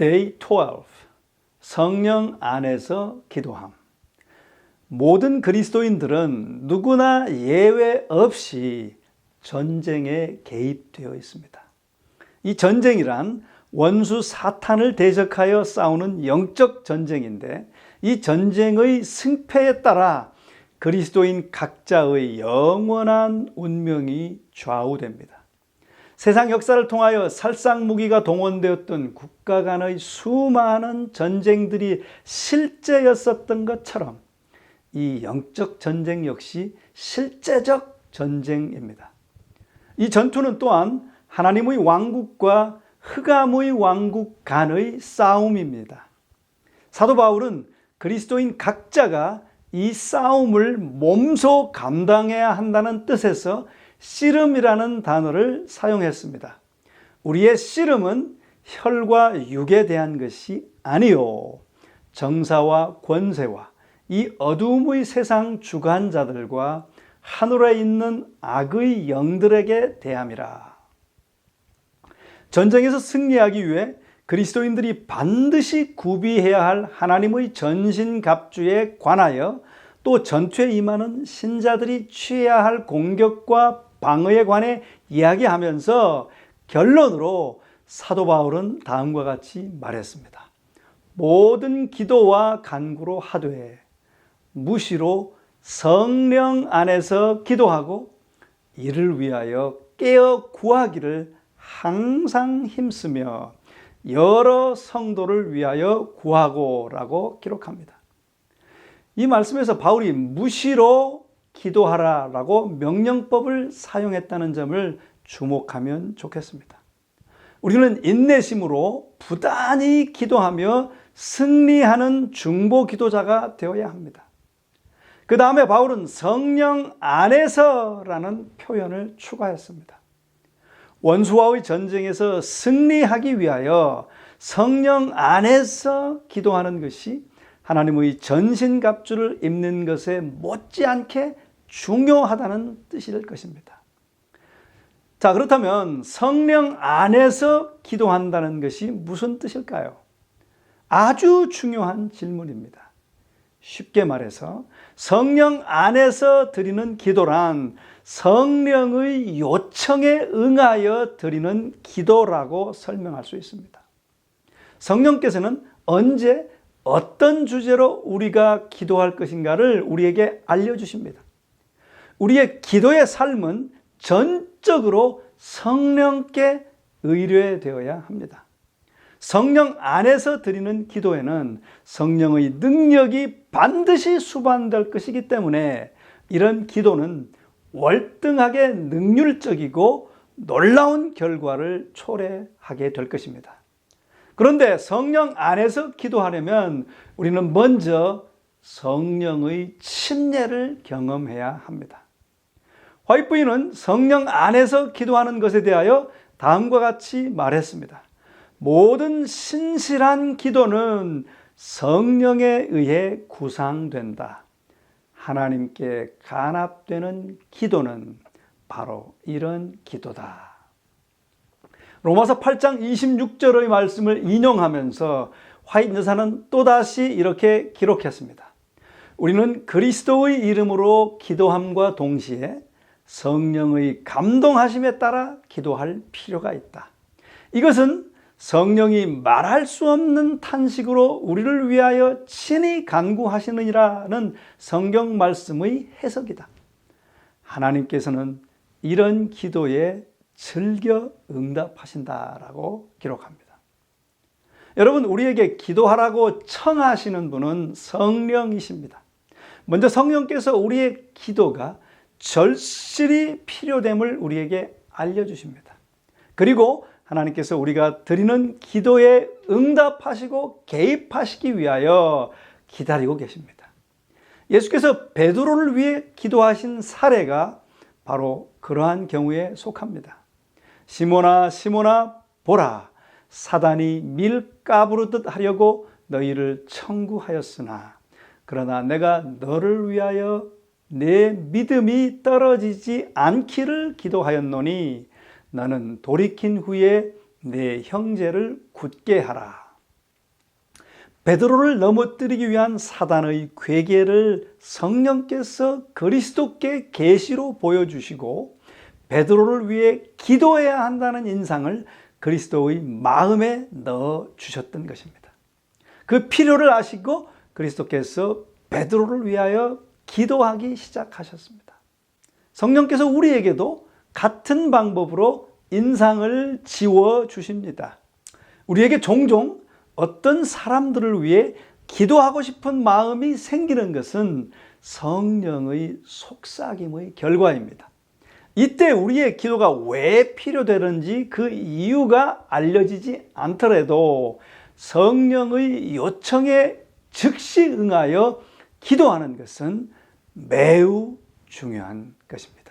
Day 12. 성령 안에서 기도함. 모든 그리스도인들은 누구나 예외 없이 전쟁에 개입되어 있습니다. 이 전쟁이란 원수 사탄을 대적하여 싸우는 영적 전쟁인데, 이 전쟁의 승패에 따라 그리스도인 각자의 영원한 운명이 좌우됩니다. 세상 역사를 통하여 살상무기가 동원되었던 국가 간의 수많은 전쟁들이 실제였었던 것처럼 이 영적 전쟁 역시 실제적 전쟁입니다. 이 전투는 또한 하나님의 왕국과 흑암의 왕국 간의 싸움입니다. 사도 바울은 그리스도인 각자가 이 싸움을 몸소 감당해야 한다는 뜻에서 씨름이라는 단어를 사용했습니다. 우리의 씨름은 혈과 육에 대한 것이 아니요, 정사와 권세와 이 어두움의 세상 주관자들과 하늘에 있는 악의 영들에게 대함이라. 전쟁에서 승리하기 위해 그리스도인들이 반드시 구비해야 할 하나님의 전신갑주에 관하여, 또 전투에 임하는 신자들이 취해야 할 공격과 방어에 관해 이야기하면서 결론으로 사도 바울은 다음과 같이 말했습니다. 모든 기도와 간구로 하되 무시로 성령 안에서 기도하고 이를 위하여 깨어 구하기를 항상 힘쓰며 여러 성도를 위하여 구하고라고 기록합니다. 이 말씀에서 바울이 무시로 기도하라라고 명령법을 사용했다는 점을 주목하면 좋겠습니다. 우리는 인내심으로 부단히 기도하며 승리하는 중보 기도자가 되어야 합니다. 그 다음에 바울은 성령 안에서라는 표현을 추가했습니다. 원수와의 전쟁에서 승리하기 위하여 성령 안에서 기도하는 것이 하나님의 전신갑주를 입는 것에 못지않게 중요하다는 뜻이 될 것입니다. 자, 그렇다면 성령 안에서 기도한다는 것이 무슨 뜻일까요? 아주 중요한 질문입니다. 쉽게 말해서 성령 안에서 드리는 기도란 성령의 요청에 응하여 드리는 기도라고 설명할 수 있습니다. 성령께서는 언제 어떤 주제로 우리가 기도할 것인가를 우리에게 알려주십니다. 우리의 기도의 삶은 전적으로 성령께 의뢰되어야 합니다. 성령 안에서 드리는 기도에는 성령의 능력이 반드시 수반될 것이기 때문에 이런 기도는 월등하게 능률적이고 놀라운 결과를 초래하게 될 것입니다. 그런데 성령 안에서 기도하려면 우리는 먼저 성령의 침례를 경험해야 합니다. 화이트 부인은 성령 안에서 기도하는 것에 대하여 다음과 같이 말했습니다. 모든 신실한 기도는 성령에 의해 구상된다. 하나님께 간합되는 기도는 바로 이런 기도다. 로마서 8장 26절의 말씀을 인용하면서 화이트 여사는 또다시 이렇게 기록했습니다. 우리는 그리스도의 이름으로 기도함과 동시에 성령의 감동하심에 따라 기도할 필요가 있다. 이것은 성령이 말할 수 없는 탄식으로 우리를 위하여 친히 간구하시느니라는 성경 말씀의 해석이다. 하나님께서는 이런 기도에 즐겨 응답하신다라고 기록합니다. 여러분, 우리에게 기도하라고 청하시는 분은 성령이십니다. 먼저 성령께서 우리의 기도가 절실히 필요됨을 우리에게 알려주십니다. 그리고 하나님께서 우리가 드리는 기도에 응답하시고 개입하시기 위하여 기다리고 계십니다. 예수께서 베드로를 위해 기도하신 사례가 바로 그러한 경우에 속합니다. 시몬아 시몬아 보라, 사단이 밀 까부르듯 하려고 너희를 청구하였으나 그러나 내가 너를 위하여 내 믿음이 떨어지지 않기를 기도하였노니 너는 돌이킨 후에 내 형제를 굳게 하라. 베드로를 넘어뜨리기 위한 사단의 괴계를 성령께서 그리스도께 계시로 보여주시고 베드로를 위해 기도해야 한다는 인상을 그리스도의 마음에 넣어주셨던 것입니다. 그 필요를 아시고 그리스도께서 베드로를 위하여 기도하기 시작하셨습니다. 성령께서 우리에게도 같은 방법으로 인상을 지워주십니다. 우리에게 종종 어떤 사람들을 위해 기도하고 싶은 마음이 생기는 것은 성령의 속삭임의 결과입니다. 이때 우리의 기도가 왜 필요되는지 그 이유가 알려지지 않더라도 성령의 요청에 즉시 응하여 기도하는 것은 매우 중요한 것입니다.